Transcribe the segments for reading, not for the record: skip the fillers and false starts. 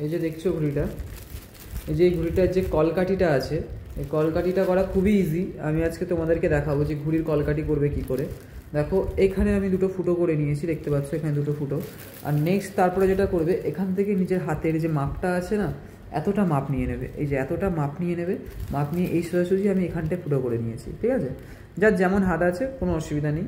এই যে দেখছো ঘুড়িটা, এই যে এই ঘুড়িটার যে কলকাঠিটা আছে, এই কলকাঠিটা করা খুবই ইজি। আমি আজকে তোমাদেরকে দেখাবো যে ঘুড়ির কলকাঠি করবে কি করে। দেখো এখানে আমি দুটো ফুটো করে নিয়েছি, দেখতে পাচ্ছ এখানে দুটো ফুটো। আর নেক্সট তারপরে যেটা করবে, এখান থেকে নিজের হাতের যে মাপটা আছে না, এতটা মাপ নিয়ে নেবে। এই যে এতটা মাপ নিয়ে নেবে, মাপ নিয়ে এই সোজাসুজি আমি এখানটায় ফুটো করে নিয়েছি, ঠিক আছে। যার যেমন হাত আছে কোনো অসুবিধা নেই,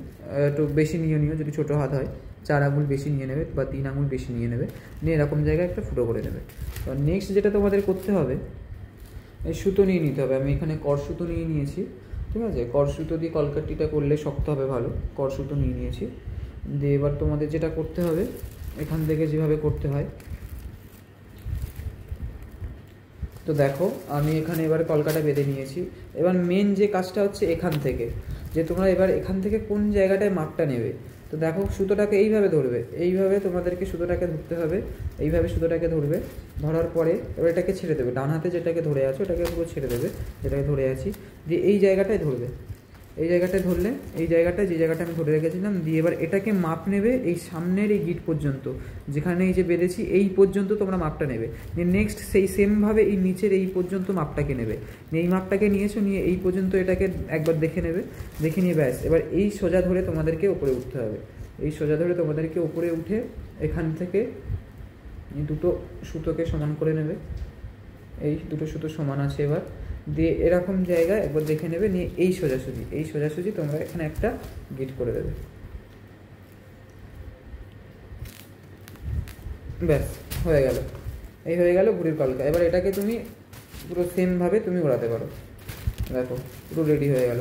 একটু বেশি নিয়ে নিও যদি ছোটো হাত হয়, 4 আঙুল বেশি নিয়ে নেবে বা 3 আঙুল বেশি নিয়ে নেবে, নিয়ে এরকম জায়গায় একটা ফুটো করে নেবে। তো নেক্সট যেটা তোমাদের করতে হবে, এই সুতো নিয়ে নিতে হবে। আমি এখানে কর সুতো নিয়ে নিয়েছি, ঠিক আছে। কর সুতো দিয়ে কলকাঠিটা করলে শক্ত হবে ভালো, কর সুতো নিয়ে নিয়েছি। দিয়ে এবার তোমাদের যেটা করতে হবে, এখান থেকে যেভাবে করতে হয়, তো দেখো আমি এখানে এবার কলকাটা বেঁধে নিয়েছি। এবার মেন যে কাজটা হচ্ছে এখান থেকে, যে তোমরা এবার এখান থেকে কোন জায়গাটায় মাপটা নেবে। তো দেখো সুতোটাকে এইভাবে ধরবে, এইভাবে তোমাদেরকে সুতোটাকে ধরতে হবে, এইভাবে সুতোটাকে ধরবে। ধরার পরে এবার এটাকে ছেড়ে দেবে, ডান হাতে যেটাকে ধরে আছো ওটাকে পুরো ছেড়ে দেবে, যেটাকে ধরে আছি, দিয়ে এই জায়গাটায় ধরবে। এই জায়গাটায় ধরলে, এই জায়গাটায় যে জায়গাটা আমি ধরে রেখেছিলাম, দিয়ে এবার এটাকে মাপ নেবে এই সামনের এই গিট পর্যন্ত, যেখানে এই যে বেঁধেছি এই পর্যন্ত তোমরা মাপটা নেবে। নেক্সট সেই সেমভাবে এই নিচের এই পর্যন্ত মাপটাকে নেবে, এই মাপটাকে নিয়েছো, নিয়ে এই পর্যন্ত এটাকে একবার দেখে নেবে, দেখে নিয়ে ব্যাস এবার এই সোজা ধরে তোমাদেরকে উপরে উঠতে হবে। এই সোজা ধরে তোমাদেরকে উপরে উঠে এখান থেকে এই দুটো সুতোকে সমান করে নেবে, এই দুটো সুতো সমান আছে এবার, দিয়ে এরকম জায়গায় একবার দেখে নেবে, নিয়ে এই সোজাসুজি, এই সোজাসুজি তোমরা এখানে একটা গিট করে দেবে, ব্যাস হয়ে গেল। এই হয়ে গেল ঘুড়ির কলকা। এবার এটাকে তুমি পুরো সেমভাবে তুমি ওড়াতে পারো। দেখো পুরো রেডি হয়ে গেল।